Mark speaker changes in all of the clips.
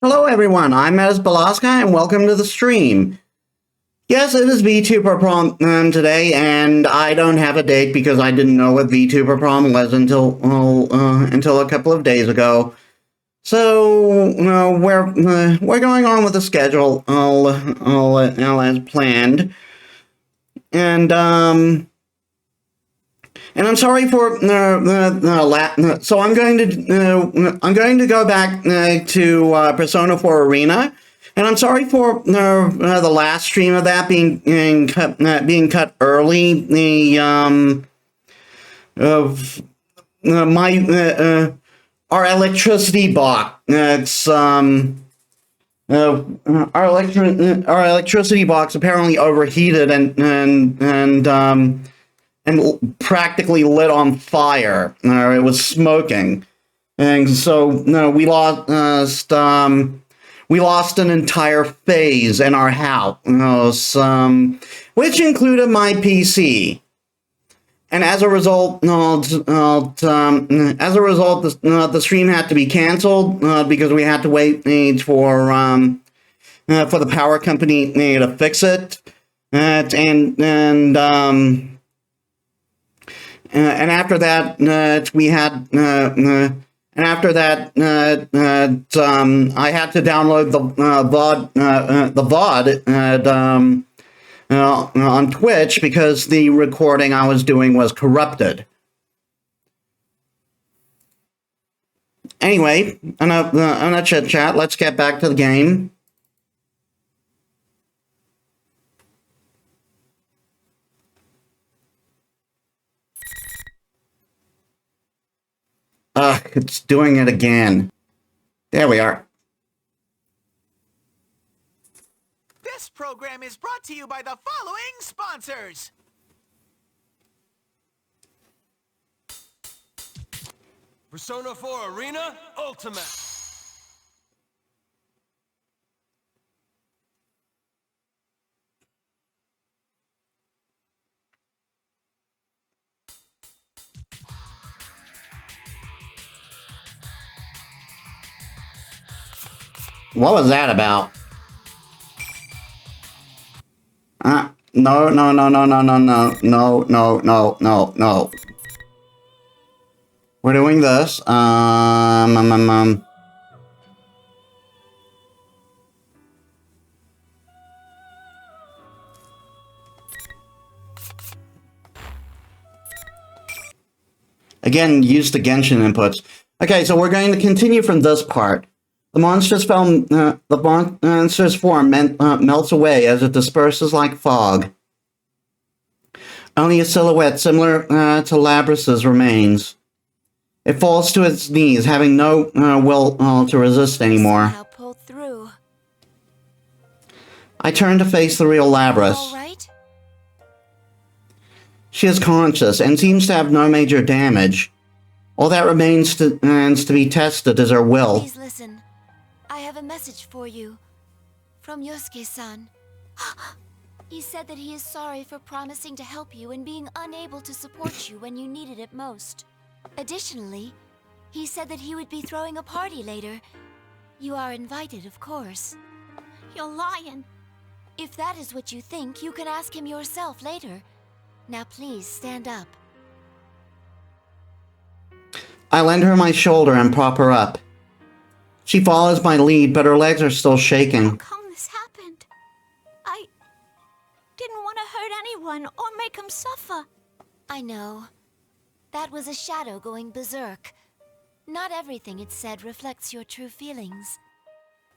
Speaker 1: Hello everyone, I'm Metis Balaska and welcome to the stream. Yes, it is VTuber Prom today, and I don't have a date because I didn't know what VTuber Prom was until a couple of days ago. So we're going on with the schedule as planned, and I'm sorry for so I'm going to go back to Persona 4 Arena, and I'm sorry for the last stream of that being cut early. The of my our electricity box. It's our electricity box apparently overheated and practically lit on fire. It was smoking, and so we lost an entire phase in our house, which included my PC. And as a result, the stream had to be canceled because we had to wait for the power company to fix it, and after that, we had, and after that, I had to download the VOD on Twitch because the recording I was doing was corrupted. Anyway, enough chit chat. Let's get back to the game. It's doing it again. There we are.
Speaker 2: This program is brought to you by the following sponsors.
Speaker 3: Persona 4 Arena Ultimate.
Speaker 1: What was that about? No. We're doing this. Again, use the Genshin inputs. Okay, so we're going to continue from this part. The monster's form melts away as it disperses like fog. Only a silhouette similar to Labrys's remains. It falls to its knees, having no will to resist anymore.
Speaker 4: Somehow pulled through.
Speaker 1: I turn to face the real Labrys.
Speaker 4: All right?
Speaker 1: She is conscious and seems to have no major damage. All that remains to be tested is her will.
Speaker 4: Please listen. I have a message for you. From Yosuke-san. He said that he is sorry for promising to help you and being unable to support you when you needed it most. Additionally, he said that he would be throwing a party later. You are invited, of course.
Speaker 5: You're lying.
Speaker 4: If that is what you think, you can ask him yourself later. Now please, stand up.
Speaker 1: I lend her my shoulder and prop her up. She follows my lead, but her legs are still shaking.
Speaker 5: How come this happened? I didn't want to hurt anyone or make them suffer.
Speaker 4: I know. That was a shadow going berserk. Not everything it said reflects your true feelings.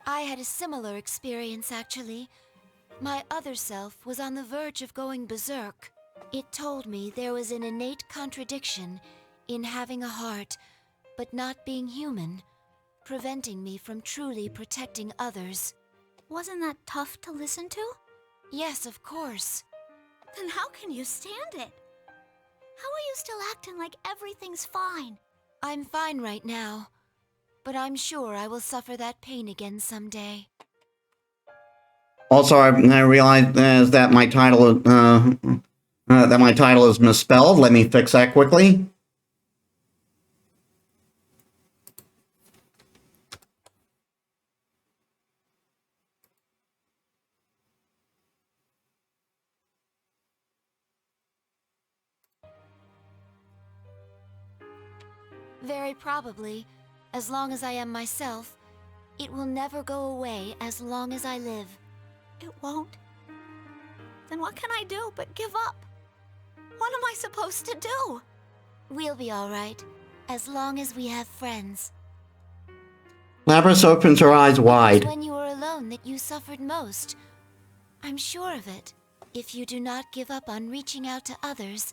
Speaker 4: I had a similar experience, actually. My other self was on the verge of going berserk. It told me there was an innate contradiction in having a heart, but not being human, preventing me from truly protecting others.
Speaker 5: Wasn't that tough to listen to?
Speaker 4: Yes, of course.
Speaker 5: Then how can you stand it? How are you still acting like everything's fine?
Speaker 4: I'm fine right now, but I'm sure I will suffer that pain again someday.
Speaker 1: Also, I realized that my title is misspelled. Let me fix that quickly.
Speaker 4: Very probably, as long as I am myself, it will never go away as long as I live.
Speaker 5: It won't? Then what can I do but give up? What am I supposed to do?
Speaker 4: We'll be all right, as long as we have friends.
Speaker 1: Lapras opens her eyes wide.
Speaker 4: It's when you were alone that you suffered most. I'm sure of it. If you do not give up on reaching out to others,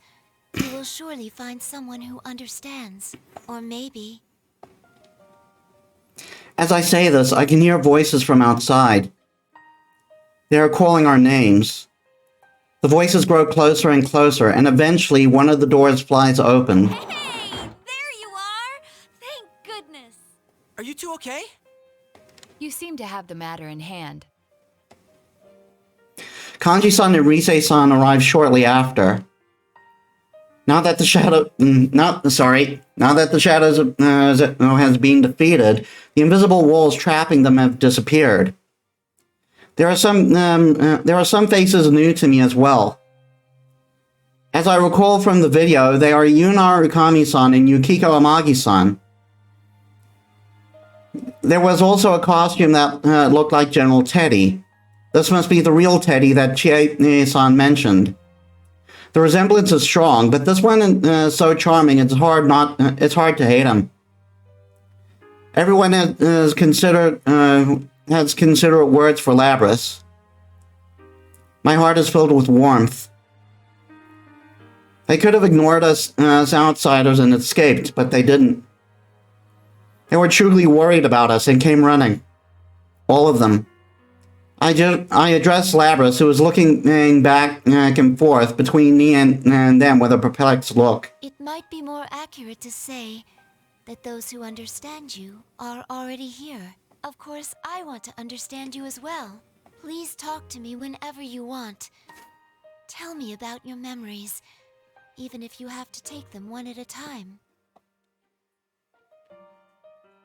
Speaker 4: you will surely find someone who understands. Or maybe...
Speaker 1: As I say this, I can hear voices from outside. They are calling our names. The voices grow closer and closer, and eventually one of the doors flies open.
Speaker 5: Hey! There you are! Thank goodness!
Speaker 2: Are you two okay?
Speaker 6: You seem to have the matter in hand.
Speaker 1: Kanji-san and Rise-san arrive shortly after. Now that the shadows has been defeated, the invisible walls trapping them have disappeared. There are some faces new to me as well. As I recall from the video, they are Yuna Ukami-san and Yukiko Amagi-san. There was also a costume that looked like General Teddy. This must be the real Teddy that Chie-san mentioned. The resemblance is strong, but this one is so charming it's hard to hate him. Everyone has considerate words for Lapras. My heart is filled with warmth. They could have ignored us as outsiders and escaped, but they didn't. They were truly worried about us and came running. All of them. I addressed Lapras, who was looking back and forth between me and them with a perplexed look.
Speaker 4: It might be more accurate to say that those who understand you are already here. Of course, I want to understand you as well. Please talk to me whenever you want. Tell me about your memories, even if you have to take them one at a time.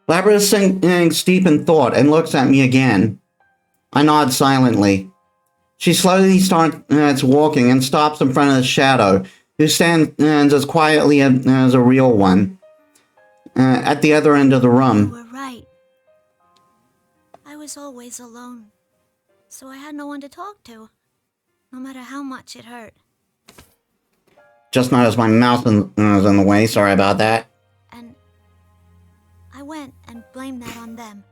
Speaker 1: Lapras sinks deep in thought and looks at me again. I nod silently. She slowly starts walking and stops in front of the shadow, who stands as quietly as a real one, at the other end of the
Speaker 5: You
Speaker 1: room.
Speaker 5: were right. I was always alone, so I had no one to talk to, no matter how much it hurt.
Speaker 1: Just noticed my mouse was in the way, sorry about that.
Speaker 5: And I went and blamed that on them.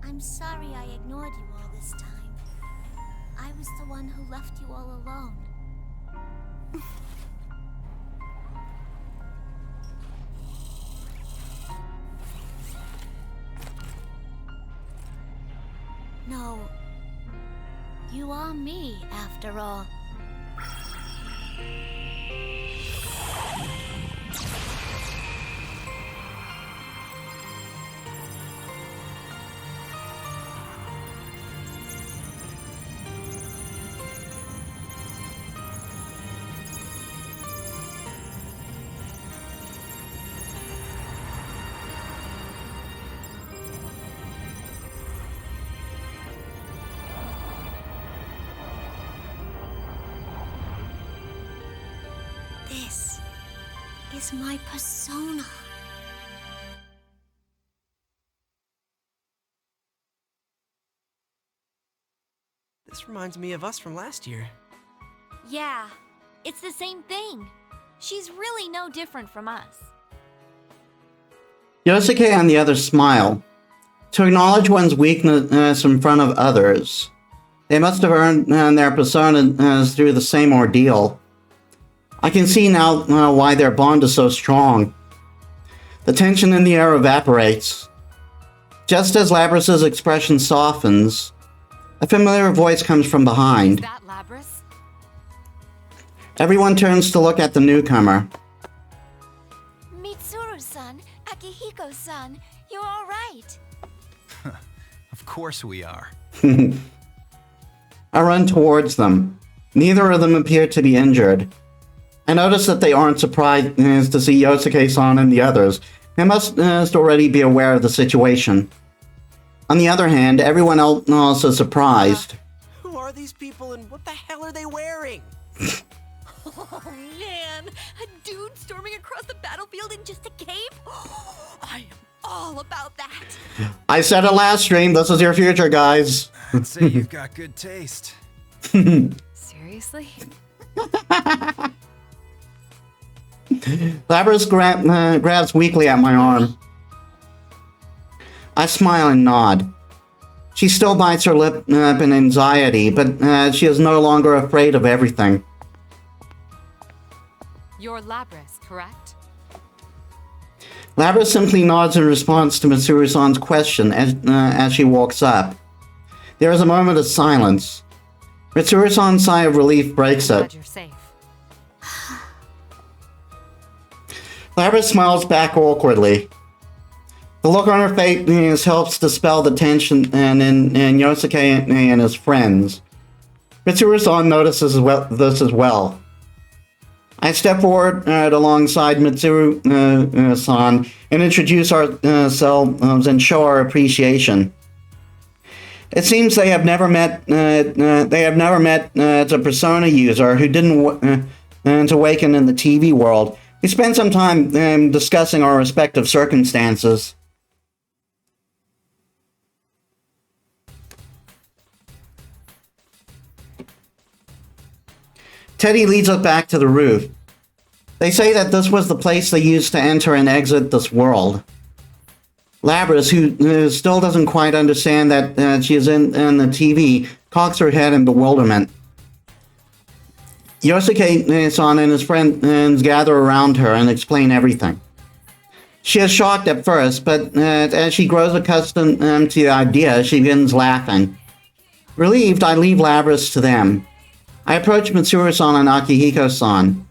Speaker 5: I'm sorry I ignored you all this time. I was the one who left you all alone. No, you are me, after all. This is my persona.
Speaker 2: This reminds me of us from last year.
Speaker 7: Yeah, it's the same thing. She's really no different from us.
Speaker 1: Yosuke and the others smile. To acknowledge one's weakness in front of others. They must have earned their personas through the same ordeal. I can see now why their bond is so strong. The tension in the air evaporates. Just as Labras's expression softens, a familiar voice comes from behind.
Speaker 6: Is that Lapras?
Speaker 1: Everyone turns to look at the newcomer.
Speaker 4: Mitsuru-san, Akihiko-san, you're all right.
Speaker 8: Of course we are.
Speaker 1: I run towards them. Neither of them appear to be injured. I notice that they aren't surprised to see Yosuke-san and the others, They must already be aware of the situation. On the other hand, everyone else is surprised.
Speaker 2: Who are these people and what the hell are they wearing?
Speaker 7: Oh man, a dude storming across the battlefield in just a cape? I am all about that.
Speaker 1: I said it last stream, this is your future, guys.
Speaker 8: I'd say you've got good taste.
Speaker 6: Seriously?
Speaker 1: Labrys grabs weakly at my arm. I smile and nod. She still bites her lip in anxiety, but she is no longer afraid of everything.
Speaker 6: You're Labrys, correct?
Speaker 1: Labrys simply nods in response to Mitsuru-san's question as she walks up. There is a moment of silence. Mitsuru-san's sigh of relief breaks
Speaker 6: Glad
Speaker 1: it.
Speaker 6: you're safe.
Speaker 1: Labrys smiles back awkwardly. The look on her face helps dispel the tension in Yosuke and his friends. Mitsuru-san notices this as well. I step forward alongside Mitsuru-san and introduce ourselves and show our appreciation. It seems they have never met. They have never met as a Persona user who didn't awaken in the TV world. We spent some time discussing our respective circumstances. Teddy leads us back to the roof. They say that this was the place they used to enter and exit this world. Labrys, who still doesn't quite understand that she is in the TV, cocks her head in bewilderment. Yosuke-san and his friends gather around her and explain everything. She is shocked at first, but as she grows accustomed to the idea, she begins laughing. Relieved, I leave Labrys to them. I approach Mitsuru-san and Akihiko-san.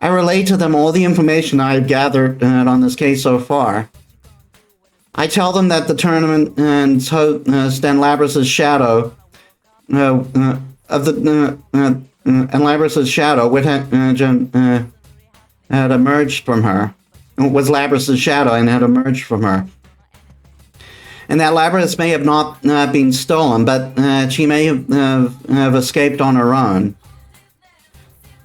Speaker 1: I relay to them all the information I have gathered on this case so far. I tell them that the tournament and Labrys' shadow which had emerged from her. Was Labrys' shadow and had emerged from her. And that Labrys may have not been stolen, but she may have escaped on her own.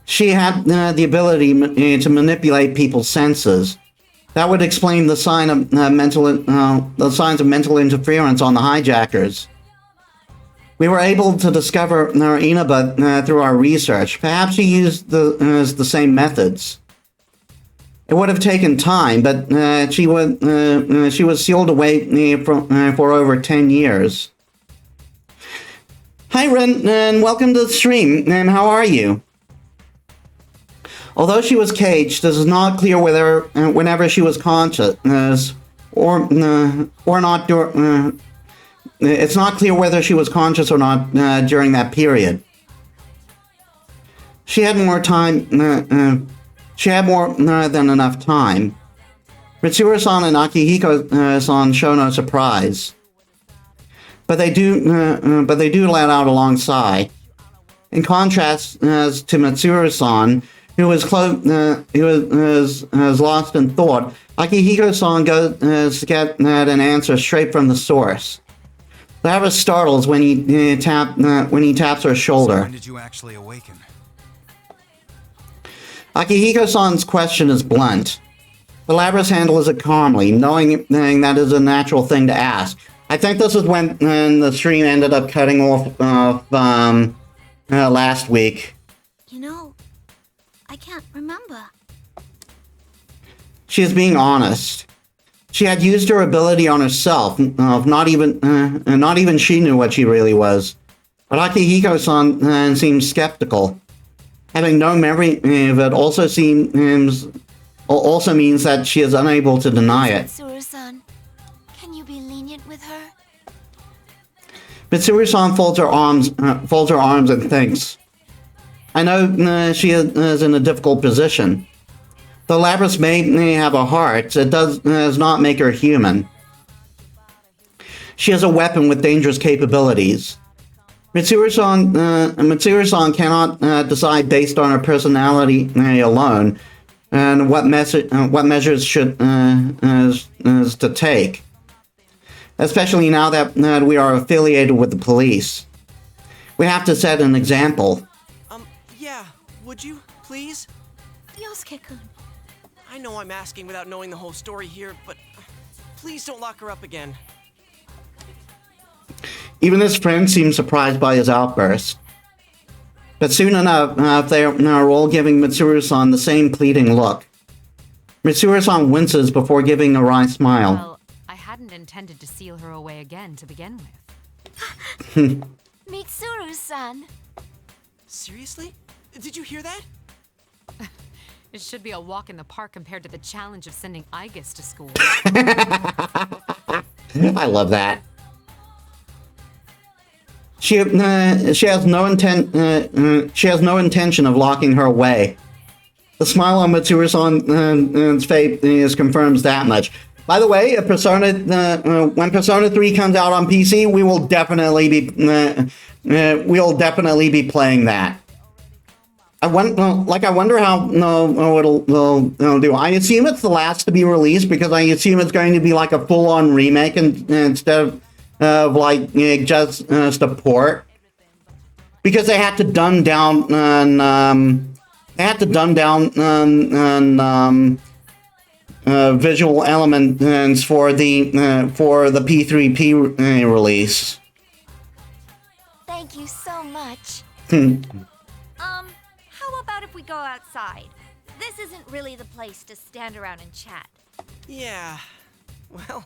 Speaker 1: She had the ability to manipulate people's senses. That would explain the signs of mental interference on the hijackers. We were able to discover her Inaba through our research. Perhaps she used the same methods. It would have taken time, but she was sealed away for over 10 years. Hi, Ren, and welcome to the stream. And how are you? Although she was caged, it is not clear whether, whenever she was conscious, or not. It's not clear whether she was conscious or not during that period. She had more time. She had more than enough time. Mitsuru-san and Akihiko-san show no surprise, but they do let out a long sigh. In contrast, as to Mitsuru-san, who was lost in thought, Akihiko-san goes to get an answer straight from the source. Labrys startles when he taps her shoulder.
Speaker 8: So when did you actually awaken?
Speaker 1: Akihiko-san's question is blunt, but Labrys handles it calmly, knowing that is a natural thing to ask. I think this is when the stream ended up cutting off last week.
Speaker 5: You know, I can't remember.
Speaker 1: She is being honest. She had used her ability on herself. Not even she knew what she really was. But Akihiko-san seems skeptical. Having no memory of it also means that she is unable to deny it.
Speaker 4: Mitsuru-san, can you be lenient with her?
Speaker 1: Mitsuru-san folds her arms and thinks. I know she is in a difficult position. Though Labrys may have a heart, it does not make her human. She is a weapon with dangerous capabilities. Mitsuru-san cannot decide based on her personality alone and what measures should is to take, especially now that we are affiliated with the police. We have to set an example.
Speaker 2: Yeah, would you, please?
Speaker 5: Yosuke-kun.
Speaker 2: I know I'm asking without knowing the whole story here, but please don't lock her up again.
Speaker 1: Even his friend seems surprised by his outburst. But soon enough, they are all giving Mitsuru-san the same pleading look. Mitsuru-san winces before giving a wry smile.
Speaker 6: Well, I hadn't intended to seal her away again to begin with.
Speaker 4: Mitsuru-san.
Speaker 2: Seriously? Did you hear that?
Speaker 6: It should be a walk in the park compared to the challenge of sending Aegis to school.
Speaker 1: I love that. She has no intention of locking her away. The smile on Mitsuru-san's face confirms that much. By the way, when Persona 3 comes out on PC, we will definitely be playing that. I wonder how it'll do. I assume it's the last to be released because I assume it's going to be like a full-on remake instead of like just a port, because they had to dumb down on visual elements for the P3P release.
Speaker 4: Thank you so much.
Speaker 7: How about if we go outside? This isn't really the place to stand around and chat.
Speaker 2: Yeah. Well,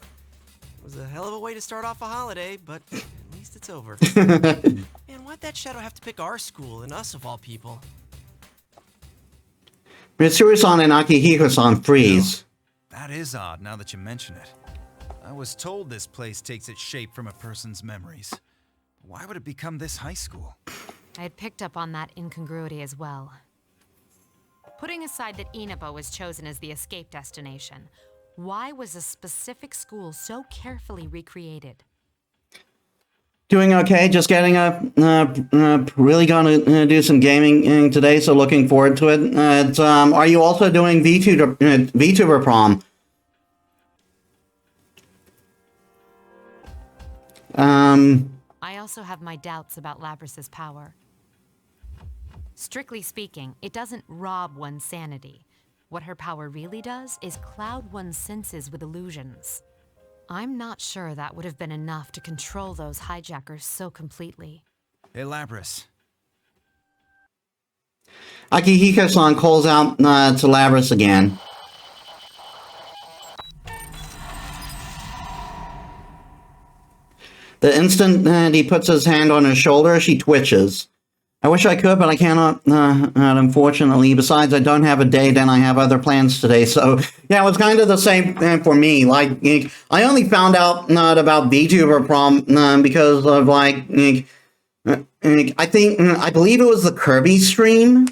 Speaker 2: it was a hell of a way to start off a holiday, but at least it's over. Man, why'd that shadow have to pick our school and us of all people?
Speaker 1: Mitsuru-san and Akihiko-san freeze.
Speaker 8: That is odd now that you mention it. I was told this place takes its shape from a person's memories. Why would it become this high school?
Speaker 6: I had picked up on that incongruity as well. Putting aside that Inaba was chosen as the escape destination, why was a specific school so carefully recreated?
Speaker 1: Doing okay, just getting up. Really gonna do some gaming today, so looking forward to it. Are you also doing VTuber prom?
Speaker 6: I also have my doubts about Labrys's power. Strictly speaking, it doesn't rob one's sanity. What her power really does is cloud one's senses with illusions. I'm not sure that would have been enough to control those hijackers so completely.
Speaker 8: Hey, Labrys.
Speaker 1: Akihiko-san calls out to Labrys again. The instant he puts his hand on her shoulder, she twitches. I wish I could, but I cannot, unfortunately. Besides, I don't have a date and I have other plans today. So, yeah, it was kind of the same for me. Like, I only found out about VTuber prom because of, like, I believe it was the Kirby stream.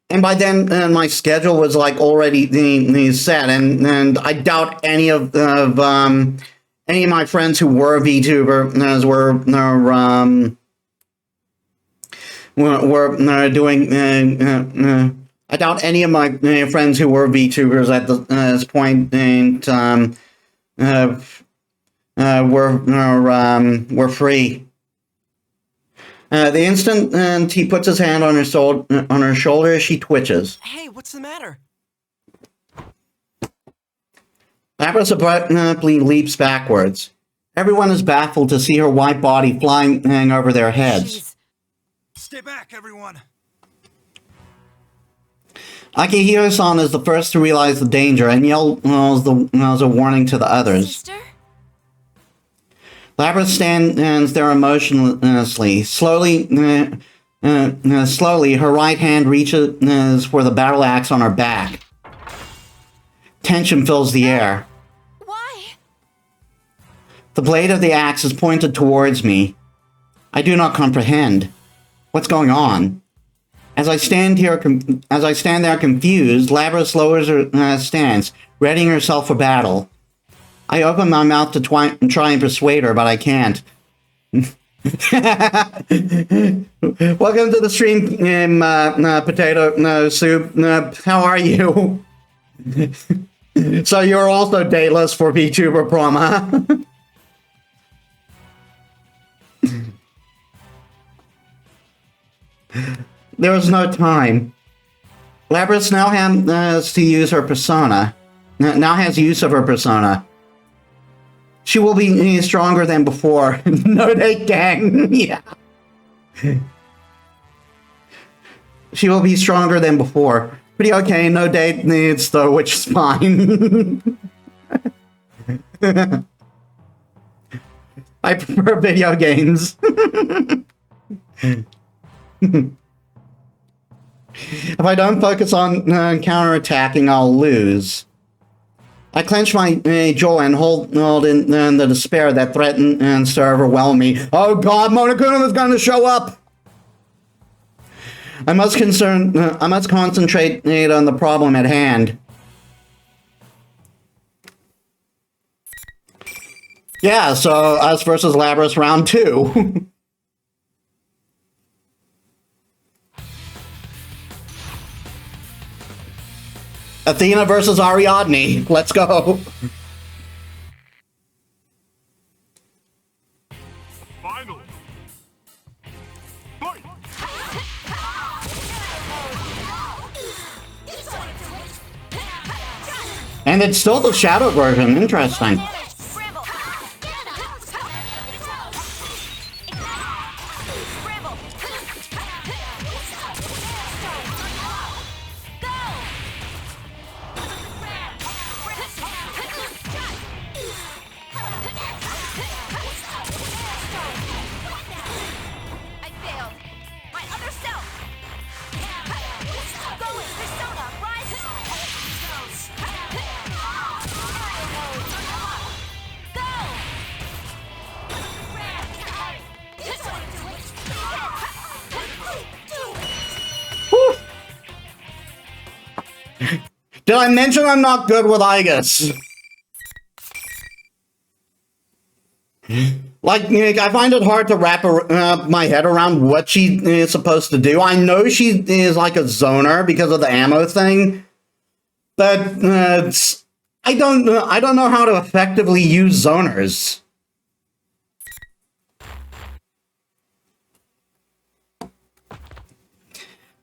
Speaker 1: And by then, my schedule was, like, already set. And I doubt any of my friends who were VTubers were doing. I doubt any of my friends who were VTubers at this point were free. The instant he puts his hand on her shoulder, she twitches.
Speaker 2: Hey, what's the matter?
Speaker 1: Labrys abruptly leaps backwards. Everyone is baffled to see her white body flying over their heads.
Speaker 8: Stay back, everyone!
Speaker 1: Akihiko-san is the first to realize the danger and yells a warning to the others.
Speaker 4: Sister?
Speaker 1: Labrys stands there emotionlessly. Slowly, her right hand reaches for the battle axe on her back. Tension fills the air.
Speaker 4: Why?
Speaker 1: The blade of the axe is pointed towards me. I do not comprehend. What's going on? As I stand there confused, Labrys lowers her stance, readying herself for battle. I open my mouth to try and persuade her, but I can't. Welcome to the stream, Potato Soup. How are you? So you're also dayless for VTuber prom, huh? There was no time. Labrys now has to use her persona. Now has use of her persona. She will be stronger than before. No, they gang. Yeah. She will be stronger than before. Pretty okay. No date needs though, which is fine. I prefer video games. If I don't focus on counterattacking, I'll lose. I clench my jaw and hold in the despair that threatens to overwhelm me. Oh God, Monokuma is going to show up! I must concentrate on the problem at hand. Yeah, so us versus Labrys round 2. Athena versus Ariadne. Let's go.
Speaker 3: Final. Fight.
Speaker 1: And it's still the shadow version. Interesting. Did I mention I'm not good with Aegis? Like, I find it hard to wrap my head around what she is supposed to do. I know she is like a zoner because of the ammo thing, but I don't know how to effectively use zoners.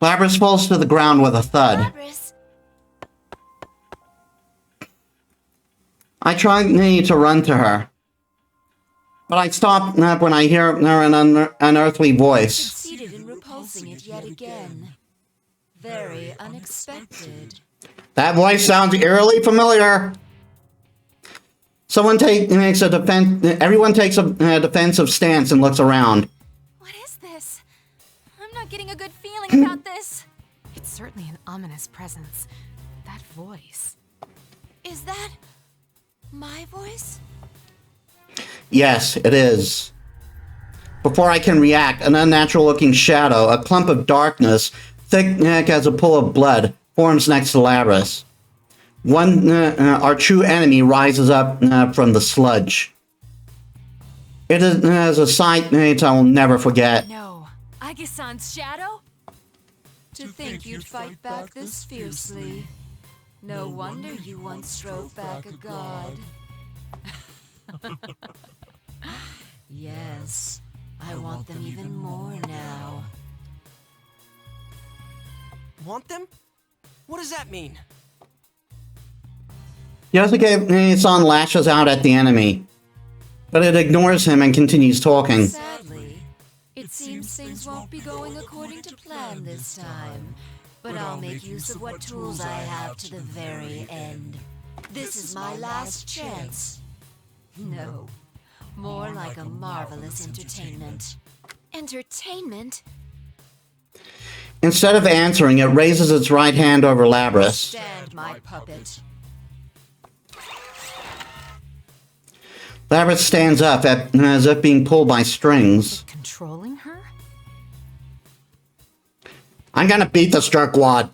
Speaker 1: Labrys falls to the ground with a thud.
Speaker 4: Labrys.
Speaker 1: I try to run to her, but I stop when I hear an unearthly voice.
Speaker 4: Succeeded in repulsing it yet again. Very unexpected.
Speaker 1: That voice sounds eerily familiar. Everyone takes a defensive stance and looks around.
Speaker 7: What is this? I'm not getting a good feeling about this.
Speaker 6: It's certainly an ominous presence. That voice.
Speaker 4: Is that my voice?
Speaker 1: Yes, it is. Before I can react, an unnatural-looking shadow, a clump of darkness, thick as a pool of blood, forms next to Labrys. Our true enemy rises up from the sludge. It is a sight I will never forget.
Speaker 7: No. Aegis-san's shadow?
Speaker 4: To think you'd fight back this fiercely. No wonder you once strove back a god. Yes, I want them even more now.
Speaker 2: Want them? What does that mean?
Speaker 1: Yosuke-san lashes out at the enemy, but it ignores him and continues talking.
Speaker 4: Sadly, it seems things won't be going according to plan this time. But I'll make use of what tools I have to the very end. This is my last chance. No, more like a marvelous entertainment. Entertainment?
Speaker 1: Instead of answering, it raises its right hand over Labrys.
Speaker 4: Stand, my puppet.
Speaker 1: Labrys stands up as if being pulled by strings.
Speaker 6: Controlling her?
Speaker 1: I'm gonna beat this jerkwad.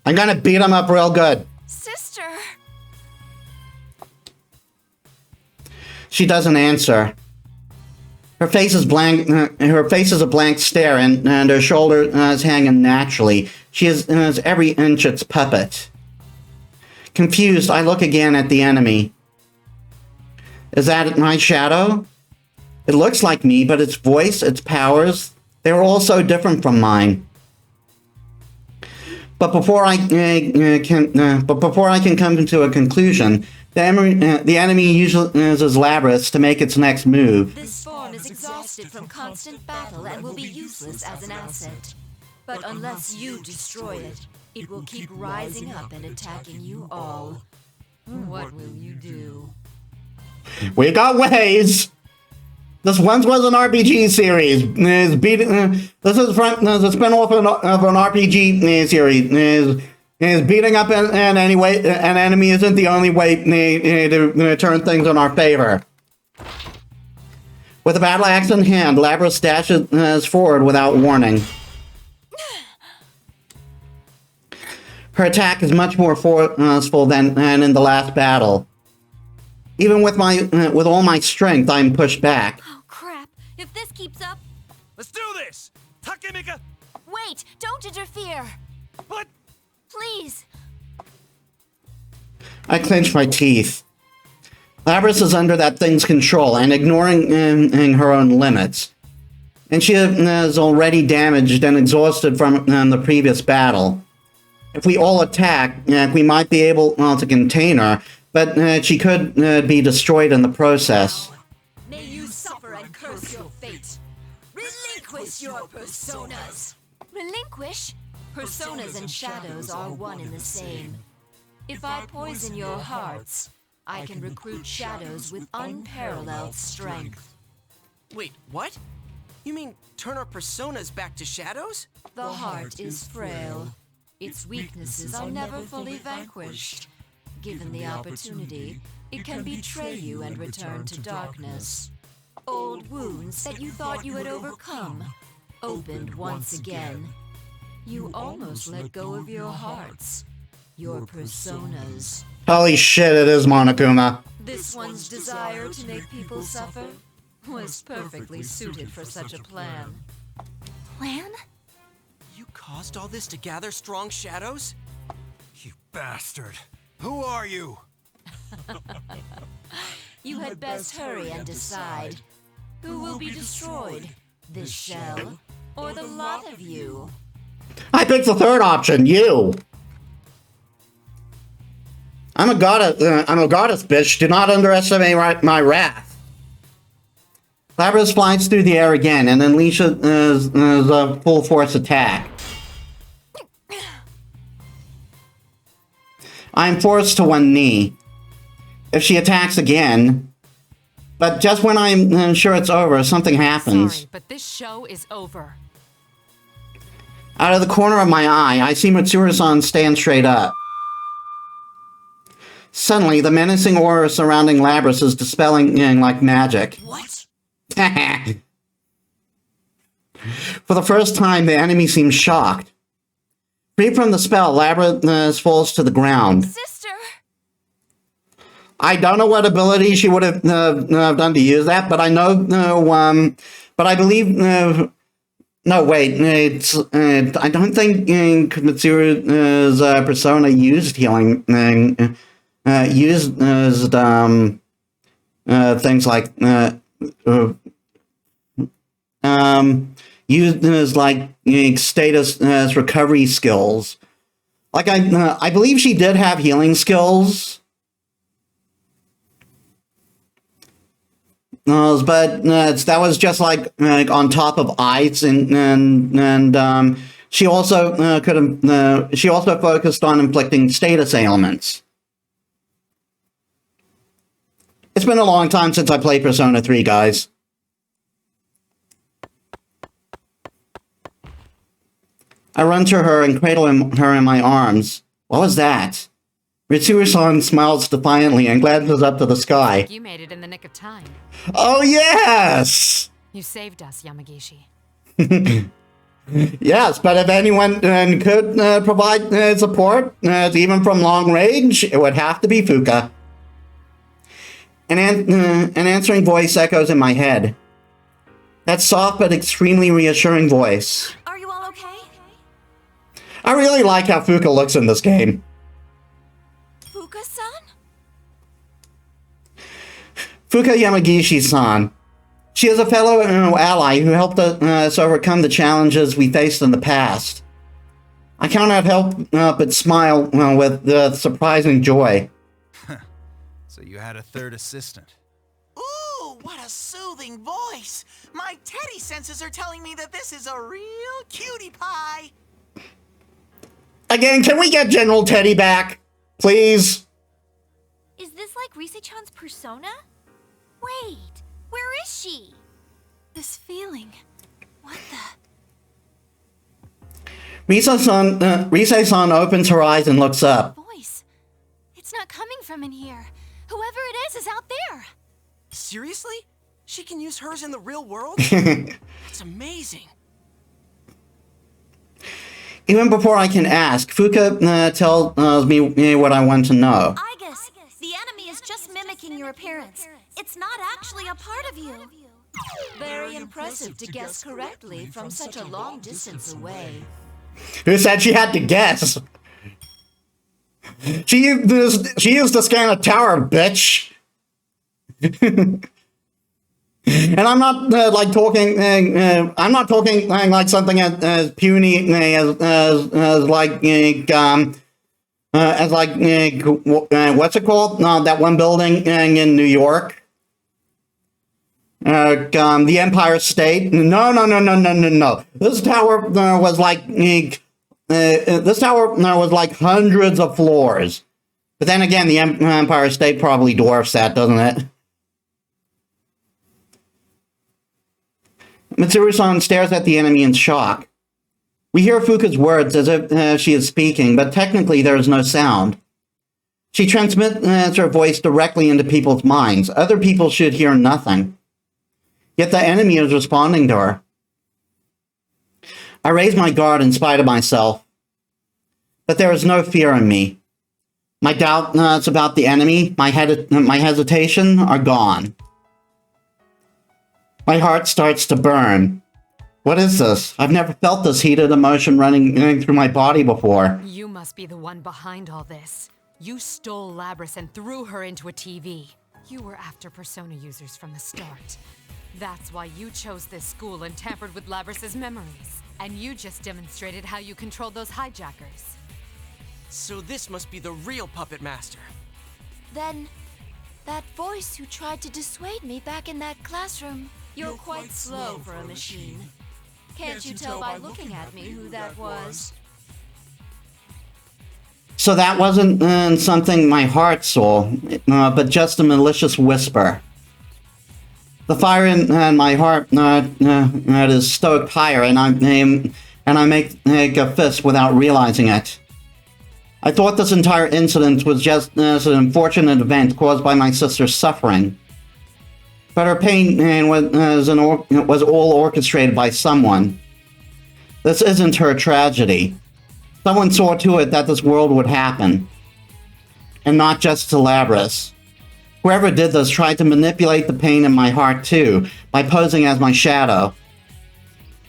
Speaker 1: I'm gonna beat him up real good.
Speaker 4: Sister!
Speaker 1: She doesn't answer. Her face is blank. Her face is a blank stare, and her shoulder is hanging naturally. She is every inch its puppet. Confused, I look again at the enemy. Is that my shadow? It looks like me, but its voice, its powers, they are all so different from mine. But before I can come to a conclusion, the enemy uses Labrys to make its next move.
Speaker 7: This form is exhausted from constant battle and will be useless as an asset. But unless you destroy it, it will keep rising up and attacking you all. What will you do?
Speaker 1: We got ways! This once was an RPG series. This is a spin-off of an RPG series. Beating up an enemy isn't the only way to turn things in our favor. With a battle axe in hand, Labrys dashes forward without warning. Her attack is much more forceful than in the last battle. Even with all my strength, I'm pushed back.
Speaker 7: Oh crap! If this keeps up...
Speaker 3: Let's do this! Takemika!
Speaker 4: Wait! Don't interfere!
Speaker 3: What?
Speaker 4: Please!
Speaker 1: I clench my teeth. Labrys is under that thing's control and ignoring her own limits. And she is already damaged and exhausted from the previous battle. If we all attack, we might be able to contain her, but she could be destroyed in the process.
Speaker 7: May you suffer and curse your fate. Relinquish your personas.
Speaker 4: Relinquish?
Speaker 7: Personas and shadows are one and the same. If I poison your hearts, I can recruit shadows with unparalleled strength.
Speaker 2: Wait, what? You mean turn our personas back to shadows?
Speaker 7: The heart is frail. Its weaknesses are never fully vanquished. Given the opportunity, it can betray you and return to darkness. Old wounds that you thought you had overcome, opened once again. You almost let go of your hearts, your personas.
Speaker 1: Holy shit, it is Monokuma.
Speaker 7: This one's desire to make people suffer was perfectly suited for such a plan.
Speaker 4: Plan?
Speaker 2: You caused all this to gather strong shadows?
Speaker 3: You bastard! Who are you?
Speaker 7: You had best hurry and decide. Who will be destroyed? This shell or the lot of you?
Speaker 1: I picked the third option, you. I'm a goddess, bitch. Do not underestimate my wrath. Labrys flies through the air again and unleashes a full force attack. I'm forced to one knee. If she attacks again, but just when I'm sure it's over, something happens.
Speaker 6: Sorry, but this show is over.
Speaker 1: Out of the corner of my eye, I see Mitsuru-san stand straight up. Suddenly, the menacing aura surrounding Labrys is dispelling like magic.
Speaker 2: What?
Speaker 1: For the first time, the enemy seems shocked. Free from the spell, Labrys falls to the ground.
Speaker 4: Sister!
Speaker 1: I don't know what ability she would have done to use that, but I know, but I believe, no, wait, it's, I don't think Mitsuru's persona used healing, used things like, used as like status recovery skills. Like I believe she did have healing skills, but that was just like on top of ice, and she also could have she also focused on inflicting status ailments. It's been a long time since I played Persona 3, guys. I run to her and cradle her in my arms. What was that? Mitsuru-san smiles defiantly and glances up to the sky.
Speaker 6: You made it in the nick of time.
Speaker 1: Oh, yes!
Speaker 6: You saved us, Yamagishi.
Speaker 1: Yes, but if anyone could provide support, even from long range, it would have to be Fuka. An answering voice echoes in my head. That soft but extremely reassuring voice.
Speaker 5: Are you all okay?
Speaker 1: I really like how Fuka looks in this game.
Speaker 4: Fuka-san?
Speaker 1: Fuka Yamagishi-san. She is a fellow ally who helped us overcome the challenges we faced in the past. I cannot help but smile with surprising joy.
Speaker 8: So you had a third assistant.
Speaker 2: Ooh, what a soothing voice! My teddy senses are telling me that this is a real cutie pie!
Speaker 1: Again, can we get General Teddy back? Please?
Speaker 5: Is this like Rise-chan's persona? Wait, where is she? This feeling. What the?
Speaker 1: Rise-san opens her eyes and looks up.
Speaker 5: Voice. It's not coming from in here. Whoever it is out there.
Speaker 2: Seriously? She can use hers in the real world? That's amazing.
Speaker 1: Even before I can ask, Fuka tells me what I want to know.
Speaker 5: Aegis, the enemy is just mimicking your appearance. It's not actually a part of you.
Speaker 7: Very impressive to guess correctly from such a long distance away.
Speaker 1: Who said she had to guess? She used to scan a tower, bitch. And I'm not like talking. I'm not talking like something as puny as like what's it called? That one building in New York. The Empire State. No. This tower was like hundreds of floors. But then again, the Empire State probably dwarfs that, doesn't it? Mitsuru-san stares at the enemy in shock. We hear Fuka's words as if she is speaking, but technically there is no sound. She transmits her voice directly into people's minds. Other people should hear nothing. Yet the enemy is responding to her. I raise my guard in spite of myself. But there is no fear in me. My doubts about the enemy, my hesitation are gone. My heart starts to burn. What is this? I've never felt this heated emotion running through my body before.
Speaker 6: You must be the one behind all this. You stole Labris and threw her into a TV. You were after Persona users from the start. That's why you chose this school and tampered with Labris's memories. And you just demonstrated how you controlled those hijackers.
Speaker 2: So this must be the real puppet master.
Speaker 4: Then, that voice who tried to dissuade me back in that classroom.
Speaker 7: You're quite slow for a machine. Can't you tell by looking at me who that was?
Speaker 1: So that wasn't something my heart saw, but just a malicious whisper. The fire in my heart is stoked higher, and I make a fist without realizing it. I thought this entire incident was just an unfortunate event caused by my sister's suffering. But her pain was all orchestrated by someone. This isn't her tragedy. Someone saw to it that this world would happen. And not just to Labris. Whoever did this tried to manipulate the pain in my heart too, by posing as my shadow.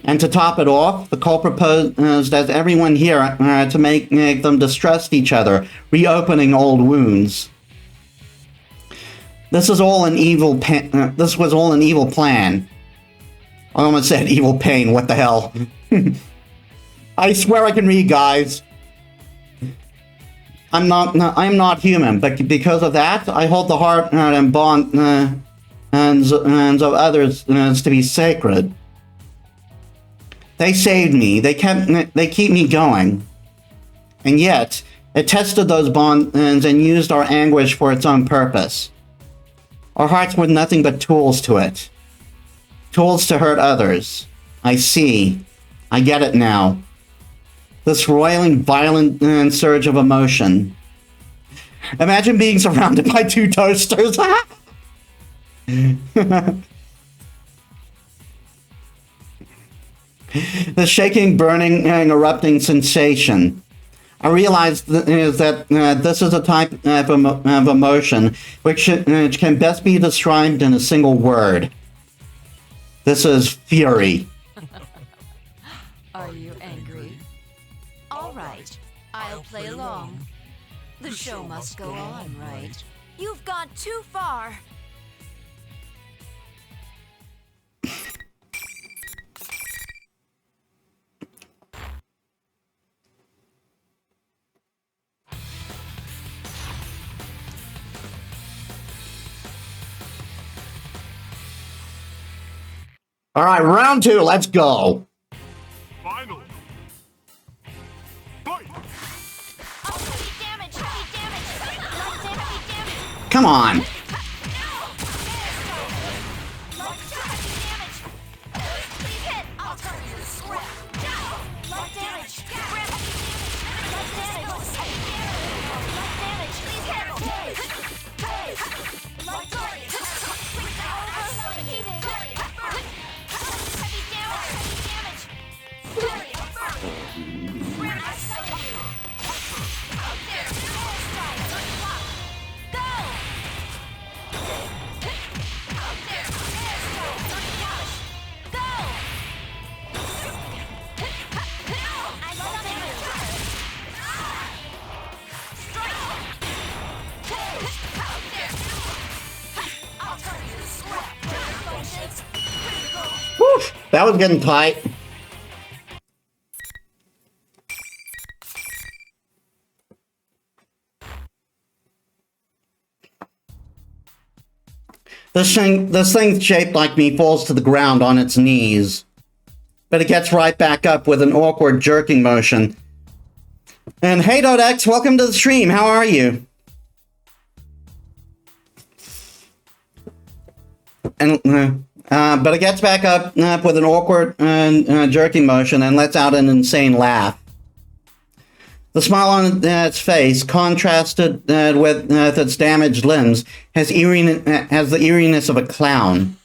Speaker 1: And to top it off, the culprit posed as everyone here to make them distrust each other, reopening old wounds. This was all an evil plan. I almost said evil pain. What the hell? I swear I can read, guys. I'm not human, but because of that, I hold the heart and bond of others to be sacred. They saved me. They keep me going. And yet, it tested those bonds and used our anguish for its own purpose. Our hearts were nothing but tools to it. Tools to hurt others. I see. I get it now. This roiling, violent surge of emotion. Imagine being surrounded by two toasters. The shaking, burning, and erupting sensation. I realized that this is a type of emotion which can best be described in a single word. This is fury.
Speaker 7: Are you angry? All right, I'll play along. The show must go on, right?
Speaker 4: You've gone too far.
Speaker 1: All right, round 2. Let's go.
Speaker 3: Finally. Fight!
Speaker 1: Come on. Whew, that was getting tight. This thing shaped like me falls to the ground on its knees. But it gets right back up with an awkward jerking motion. And hey Dodex, welcome to the stream. How are you? And but it gets back up with an awkward jerking motion and lets out an insane laugh. The smile on its face, contrasted with its damaged limbs, has the eeriness of a clown.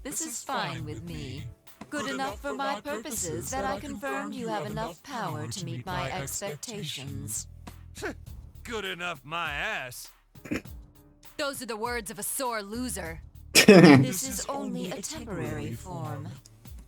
Speaker 7: This is fine with me. Good enough for my purposes that I confirmed you have enough power to meet my expectations.
Speaker 3: Good enough, my ass.
Speaker 6: Those are the words of a sore loser.
Speaker 7: This is only a temporary form.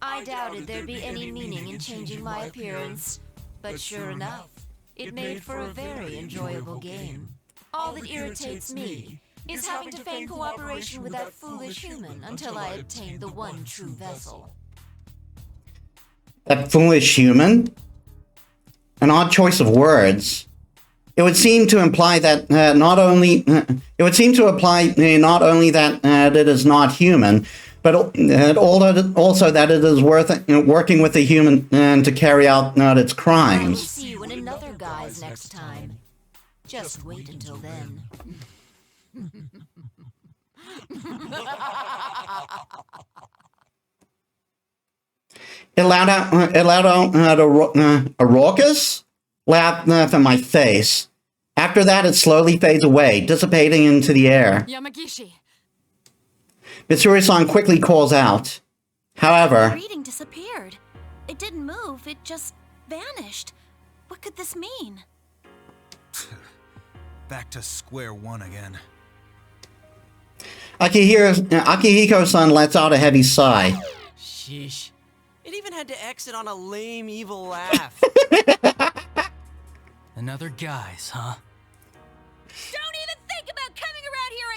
Speaker 7: I doubted there'd be any meaning in changing my appearance, but sure enough, it made for a very enjoyable game. All that irritates me is having to feign cooperation with that foolish human until I obtain the one true vessel.
Speaker 1: That foolish human? An odd choice of words. It would seem to imply that not only that it is not human, but also that it is working with a human to carry out its
Speaker 7: I will
Speaker 1: crimes.
Speaker 7: see you in another guise next time. Just wait until then.
Speaker 1: It let out a raucous laugh in my face. After that, it slowly fades away, dissipating into the air.
Speaker 6: Yamagishi.
Speaker 1: Mitsuri-san quickly calls out. However,
Speaker 5: The reading disappeared. It didn't move, it just vanished. What could this mean?
Speaker 8: Back to square one again.
Speaker 1: Akihiko-san lets out a heavy sigh.
Speaker 2: Sheesh. It even had to exit on a lame, evil laugh.
Speaker 9: Another guys, huh?
Speaker 5: Don't even think about coming around here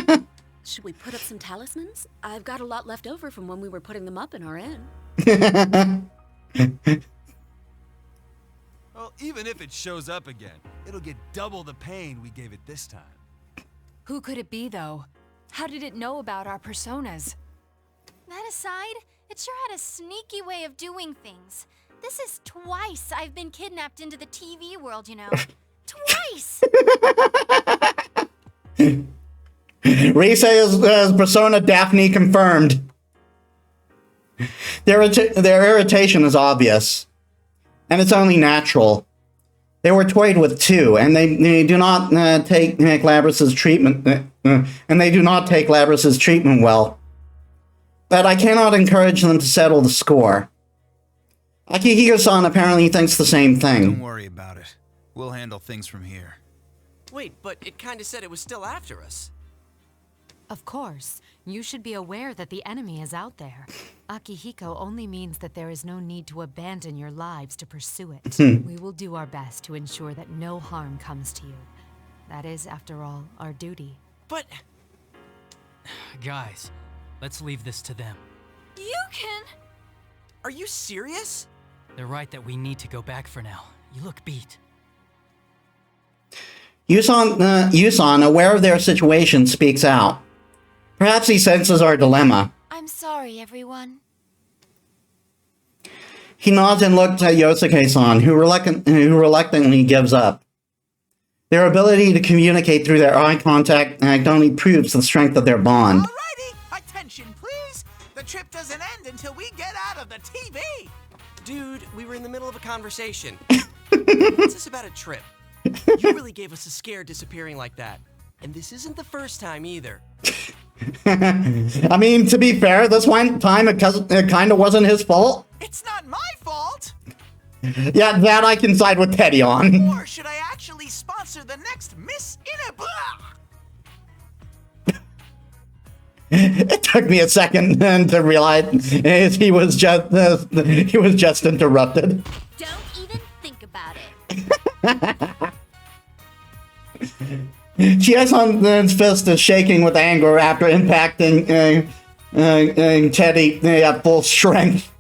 Speaker 5: again!
Speaker 10: Should we put up some talismans? I've got a lot left over from when we were putting them up in our inn.
Speaker 3: Well, even if it shows up again, it'll get double the pain we gave it this time.
Speaker 6: Who could it be, though? How did it know about our personas?
Speaker 11: That aside, it sure had a sneaky way of doing things. This is twice I've been kidnapped into the TV world, you know. Twice!
Speaker 1: Rise's persona Daphne confirmed. Their irritation is obvious, and it's only natural. They were toyed with too, and they do not take Labrys's treatment, and they do not take Labrys's treatment well. But I cannot encourage them to settle the score. Akihiko-san apparently thinks the same thing.
Speaker 8: Don't worry about it. We'll handle things from here.
Speaker 2: Wait, but it kinda said it was still after us.
Speaker 6: Of course, you should be aware that the enemy is out there. Akihiko only means that there is no need to abandon your lives to pursue it. We will do our best to ensure that no harm comes to you. That is, after all, our duty.
Speaker 2: But
Speaker 9: Guys, let's leave this to them.
Speaker 11: You can...
Speaker 2: are you serious?
Speaker 9: They're right that we need to go back for now. You look beat.
Speaker 1: Yusan, aware of their situation, speaks out. Perhaps he senses our dilemma.
Speaker 4: I'm sorry, everyone.
Speaker 1: He nods and looks at Yosuke-san, who reluctantly gives up. Their ability to communicate through their eye contact only proves the strength of their bond.
Speaker 12: Alrighty, attention please. The trip doesn't end until we get out of the TV.
Speaker 2: Dude, we were in the middle of a conversation. What's this about a trip? You really gave us a scare disappearing like that. And this isn't the first time either.
Speaker 1: I mean, to be fair, this one time it kind of wasn't his fault.
Speaker 12: It's not my fault.
Speaker 1: Yeah, that I can side with Teddy on.
Speaker 12: Or should I actually sponsor the next Miss Inaba?
Speaker 1: It took me a second to realize he was just interrupted.
Speaker 11: Don't even think about it.
Speaker 1: Chie-san's fist is shaking with anger after impacting Teddy at full strength.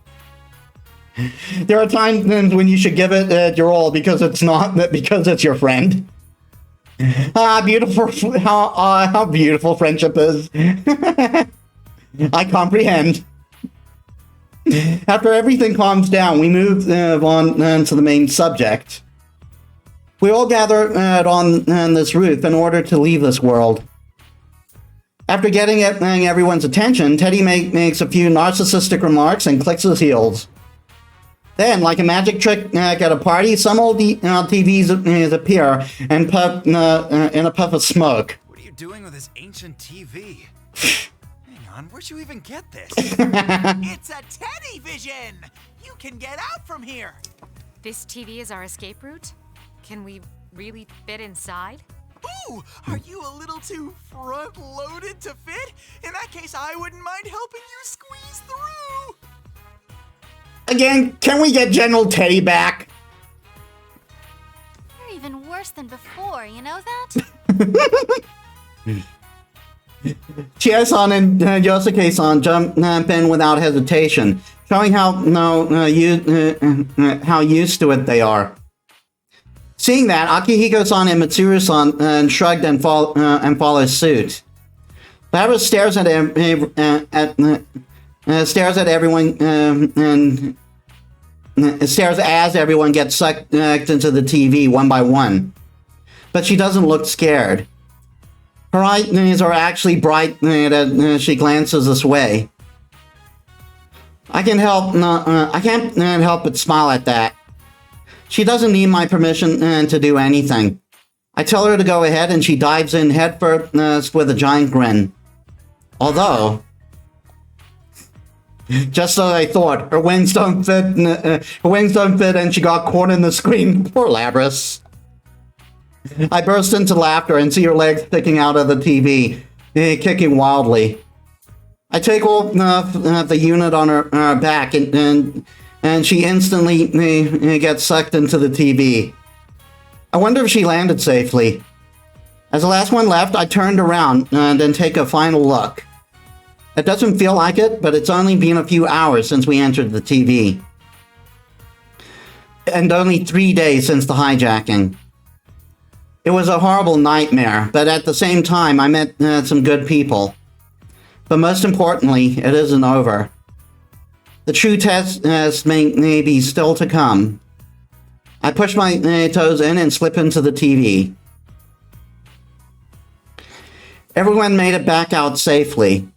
Speaker 1: There are times when you should give it your all because it's your friend. Beautiful! How beautiful friendship is. I comprehend. After everything calms down, we move on to the main subject. We all gather on this roof in order to leave this world. After getting everyone's attention, Teddy makes a few narcissistic remarks and clicks his heels. Then, like a magic trick at a party, some old TVs appear and puff in a puff of smoke.
Speaker 8: What are you doing with this ancient TV? Hang on, where'd you even get this?
Speaker 12: It's a Teddy vision. You can get out from here.
Speaker 6: This TV is our escape route? Can we really fit inside?
Speaker 12: Ooh, are you a little too front-loaded to fit? In that case, I wouldn't mind helping you squeeze through.
Speaker 1: Again, can we get General Teddy back?
Speaker 11: You're even worse than before, you know that?
Speaker 1: Chie-san and Yosuke-san jump in without hesitation, showing how used to it they are. Seeing that, Akihiko-san and Mitsuru-san shrugged and follow suit. Barbara stares at everyone and stares as everyone gets sucked into the TV one by one. But she doesn't look scared. Her eyes are actually bright as she glances this way. I can't help but smile at that. She doesn't need my permission to do anything. I tell her to go ahead and she dives in headfirst with a giant grin. Although, just as I thought, her wings don't fit and she got caught in the screen. Poor Labras. I burst into laughter and see her legs sticking out of the TV, kicking wildly. I take off the unit on her back and she instantly gets sucked into the TV. I wonder if she landed safely. As the last one left, I turned around and then take a final look. It doesn't feel like it, but it's only been a few hours since we entered the TV. And only 3 days since the hijacking. It was a horrible nightmare, but at the same time, I met some good people. But most importantly, it isn't over. The true test may be still to come. I push my toes in and slip into the TV. Everyone made it back out safely.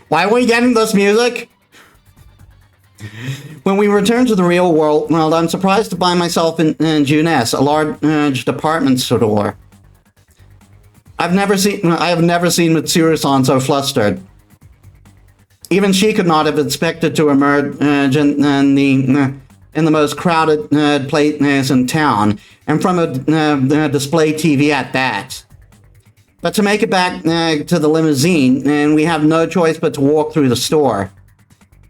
Speaker 1: Why are we getting this music? When we return to the real world, I'm surprised to find myself in Junes, a large department store. I have never seen Mitsuru-san so flustered. Even she could not have expected to emerge in in the most crowded place in town, and from a display TV at that. But to make it back to the limousine, and we have no choice but to walk through the store.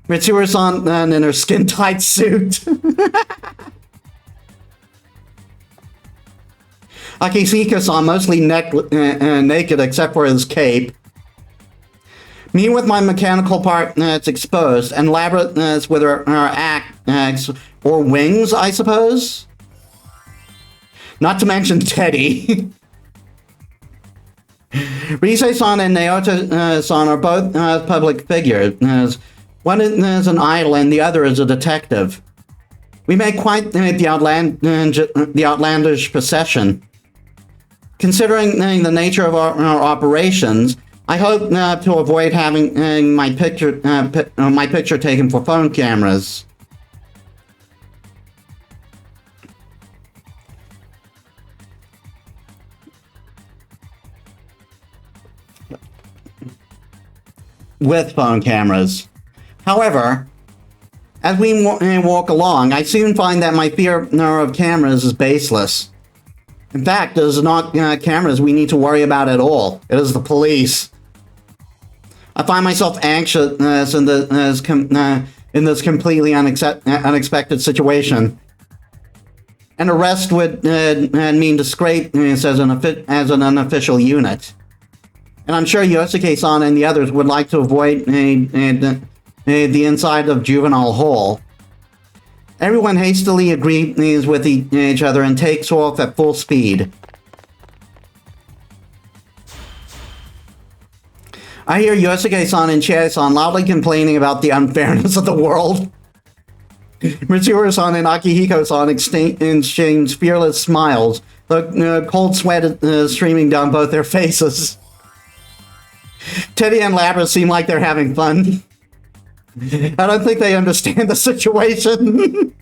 Speaker 1: Mitsuru-san in her skin-tight suit. Akihiko-san mostly naked except for his cape. Me with my mechanical part that's exposed, and Labra with her axe, or wings, I suppose? Not to mention Teddy. Rise-san and Naoto-san are both public figures. One is an idol and the other is a detective. We make quite the outlandish procession. Considering the nature of our operations, I hope to avoid having my picture taken for phone cameras. With phone cameras. However, as we walk along, I soon find that my fear of cameras is baseless. In fact, it is not cameras we need to worry about at all. It is the police. I find myself anxious in this completely unexpected situation. An arrest would mean disgrace as an unofficial unit. And I'm sure Yosuke-san and the others would like to avoid the inside of Juvenile Hall. Everyone hastily agrees with each other and takes off at full speed. I hear Yosuke-san and Chie-san loudly complaining about the unfairness of the world. Mitsuru-san and Akihiko-san exchange fearless smiles. The cold sweat is streaming down both their faces. Teddy and Labra seem like they're having fun. I don't think they understand the situation.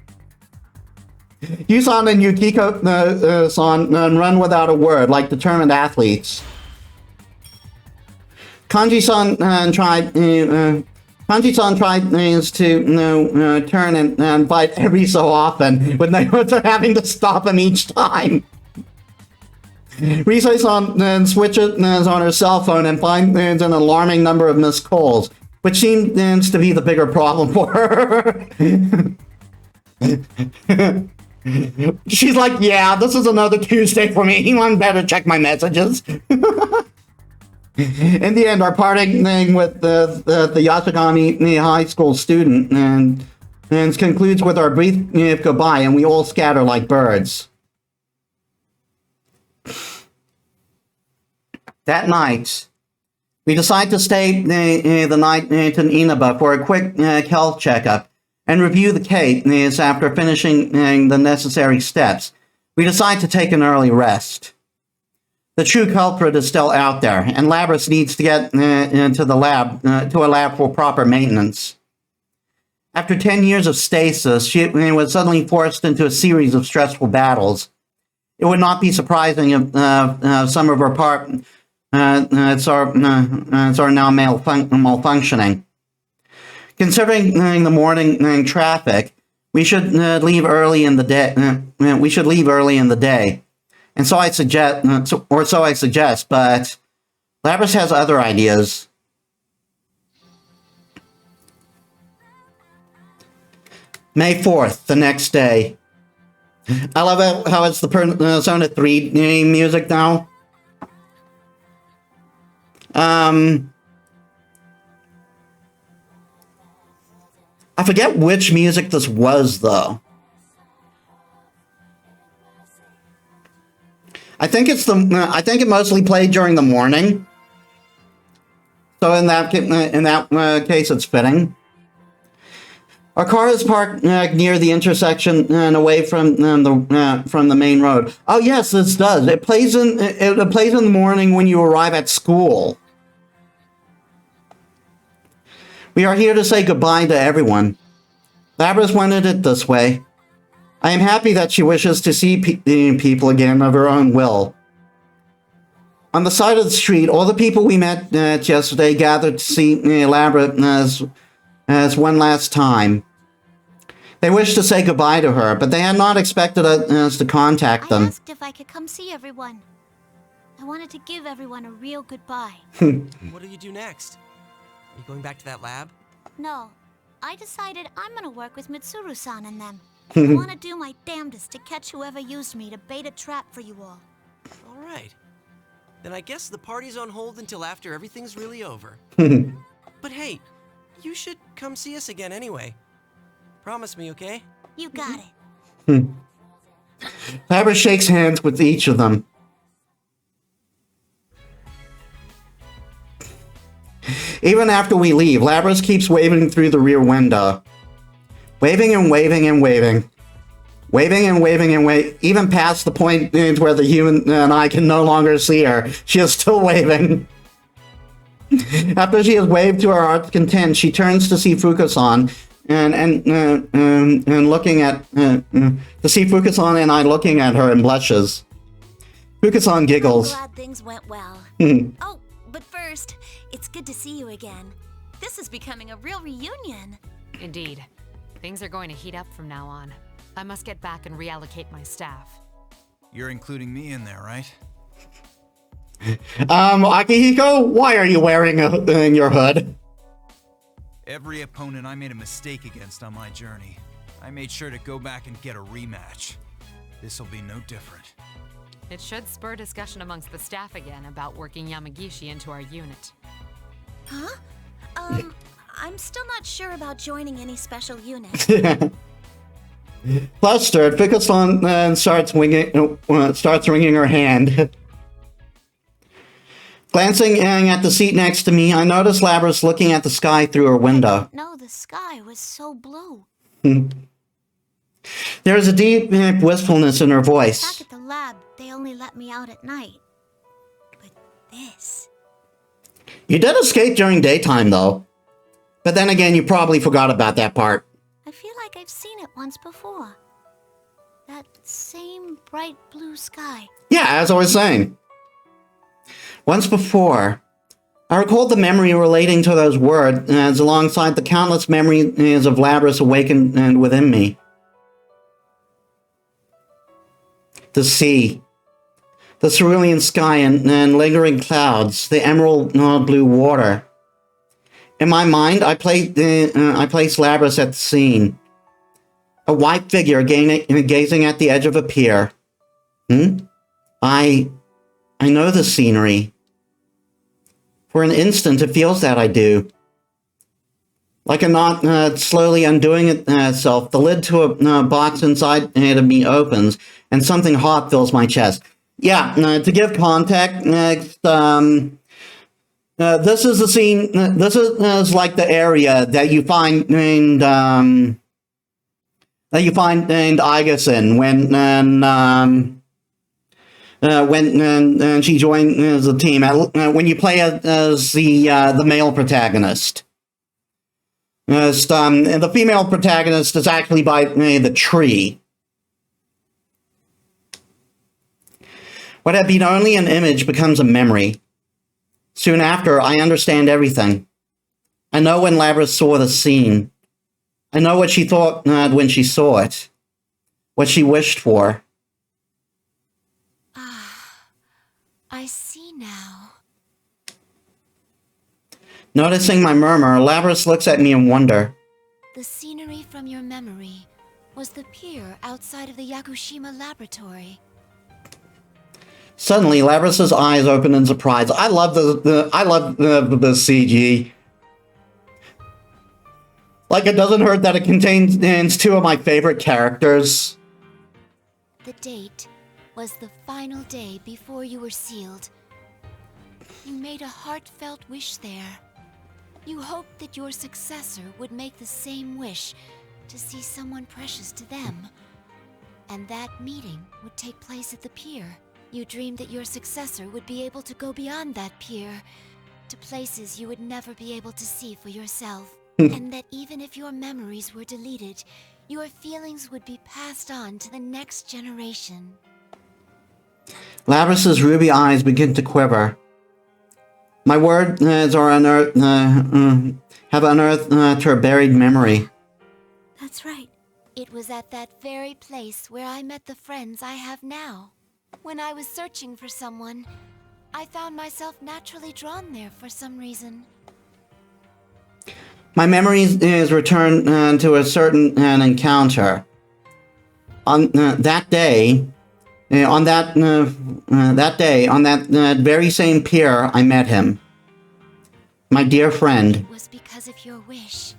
Speaker 1: Yusan and Yukiko-san run without a word, like determined athletes. Kanji-san tried to turn and fight every so often, but they're having to stop him each time. Rise-san switches on her cell phone and finds an alarming number of missed calls, which seems to be the bigger problem for her. She's like, yeah, this is another Tuesday for me. I better check my messages. In the end, our parting with the Yasukami High School student and concludes with our brief goodbye, and we all scatter like birds. That night, we decide to stay the night in Inaba for a quick health checkup and review the case after finishing the necessary steps. We decide to take an early rest. The true culprit is still out there, and Labras needs to get into the lab, to a lab for proper maintenance. After 10 years of stasis, she was suddenly forced into a series of stressful battles. It would not be surprising if some of her parts are now malfunctioning. Considering the morning traffic, we should leave early in the day. And so I suggest, but Labras has other ideas. May 4th, the next day. I love how it's the Persona 3 music now. I forget which music this was, though. I think it mostly played during the morning. So in that case, it's fitting. Our car is parked near the intersection and away from the main road. Oh yes, this does. It plays in the morning when you arrive at school. We are here to say goodbye to everyone. Labras wanted it this way. I am happy that she wishes to see people again of her own will. On the side of the street, all the people we met yesterday gathered to see Labra as one last time. They wished to say goodbye to her, but they had not expected us to contact
Speaker 5: I
Speaker 1: them.
Speaker 5: asked if I could come see everyone. I wanted to give everyone a real goodbye.
Speaker 2: What do you do next? Are you going back to that lab?
Speaker 5: No, I decided I'm gonna work with Mitsuru-san and them. I want to do my damnedest to catch whoever used me to bait a trap for you all.
Speaker 2: All right. Then I guess the party's on hold until after everything's really over. But hey, you should come see us again anyway. Promise me, okay?
Speaker 5: You got it.
Speaker 1: Labra shakes hands with each of them. Even after we leave, Labras keeps waving through the rear window. Waving and waving and waving. Waving and waving and waving. Even past the point where the human and I can no longer see her, she is still waving. After she has waved to her heart's content, she turns to see Fukusan and looking at to see Fukusan and I looking at her and blushes. Fukusan giggles.
Speaker 5: I'm glad things went well. Oh, but first, it's good to see you again. This is becoming a real reunion.
Speaker 6: Indeed. Things are going to heat up from now on. I must get back and reallocate my staff.
Speaker 8: You're including me in there, right?
Speaker 1: Akihiko, why are you wearing your hood?
Speaker 8: Every opponent I made a mistake against on my journey, I made sure to go back and get a rematch. This'll be no different.
Speaker 6: It should spur discussion amongst the staff again about working Yamagishi into our unit.
Speaker 5: Huh? I'm still not sure about joining any special unit.
Speaker 1: Flustered, Fukusan starts wringing her hand. Glancing at the seat next to me, I notice Labras looking at the sky through her window.
Speaker 5: No, the sky was so blue.
Speaker 1: There is a deep wistfulness in her voice.
Speaker 5: Back at the lab, they only let me out at night. But this...
Speaker 1: You did escape during daytime, though. But then again, you probably forgot about that part.
Speaker 5: I feel like I've seen it once before. That same bright blue sky.
Speaker 1: Yeah, as I was saying. Once before, I recalled the memory relating to those words as alongside the countless memories of Labras awakened within me. The sea, the cerulean sky and lingering clouds, the emerald blue water. In my mind, I placed Labras at the scene. A white figure gazing at the edge of a pier. I know the scenery. For an instant, it feels that I do. Like a knot slowly undoing itself, the lid to a box inside of me opens, and something hot fills my chest. Yeah, to give context, this is the scene. This is like the area that you find named Aegis in when she joins the team when you play as the male protagonist. The female protagonist is actually by the tree. What had been only an image becomes a memory. Soon after, I understand everything. I know when Labras saw the scene. I know what she thought when she saw it. What she wished for.
Speaker 4: I see now.
Speaker 1: Noticing my murmur, Labras looks at me in wonder.
Speaker 4: The scenery from your memory was the pier outside of the Yakushima laboratory.
Speaker 1: Suddenly, Labras's eyes open in surprise. I love the CG. Like, it doesn't hurt that it contains two of my favorite characters.
Speaker 4: The date was the final day before you were sealed. You made a heartfelt wish there. You hoped that your successor would make the same wish to see someone precious to them. And that meeting would take place at the pier. You dreamed that your successor would be able to go beyond that pier, to places you would never be able to see for yourself. And that even if your memories were deleted, your feelings would be passed on to the next generation.
Speaker 1: Labras's ruby eyes begin to quiver. My words are have unearthed her buried memory.
Speaker 5: That's right.
Speaker 4: It was at that very place where I met the friends I have now. When I was searching for someone, I found myself naturally drawn there for some reason.
Speaker 1: My memory is returned to a certain encounter. On that day, on that very same pier, I met him. My dear friend.
Speaker 4: It was because of your wish.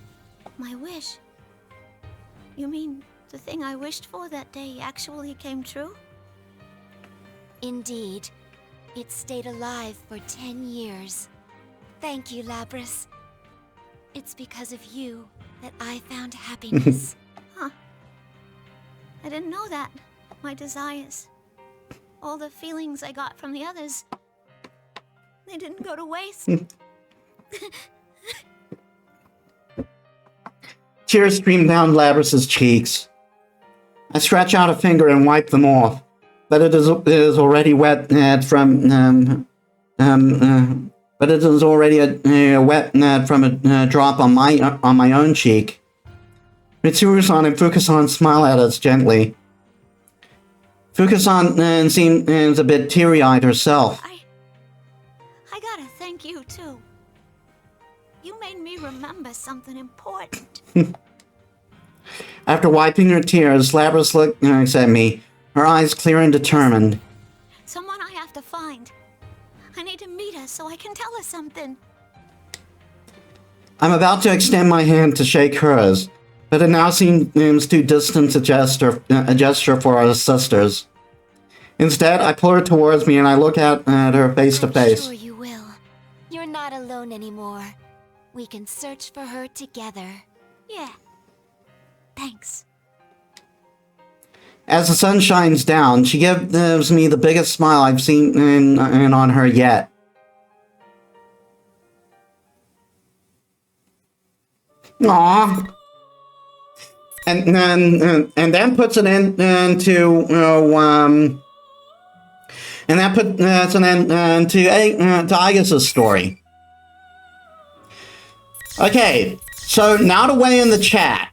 Speaker 5: My wish? You mean the thing I wished for that day actually came true?
Speaker 4: Indeed. It stayed alive for 10 years. Thank you, Labris. It's because of you that I found happiness.
Speaker 5: Huh. I didn't know that. My desires. All the feelings I got from the others. They didn't go to waste.
Speaker 1: Tears stream down Labris's cheeks. I stretch out a finger and wipe them off, but it is already wet but it is already wet from a drop on my own cheek. Mitsuru-san and Fuka-san smile at us gently. Fuka-san seems a bit teary-eyed herself.
Speaker 5: I gotta thank you too. You made me remember something important.
Speaker 1: After wiping her tears, Labris looks at me, her eyes clear and determined.
Speaker 5: Someone I have to find. I need to meet her so I can tell her something.
Speaker 1: I'm about to extend my hand to shake hers, but it now seems too distant a gesture for our sisters. Instead, I pull her towards me and I look at her face to face.
Speaker 4: I'm sure you will. You're not alone anymore. We can search for her together.
Speaker 5: Yeah. Thanks.
Speaker 1: As the sun shines down, she gives me the biggest smile I've seen on her yet. Aww. And then puts an end to and that puts an end to Aegis' story. Okay, so now to weigh in the chat.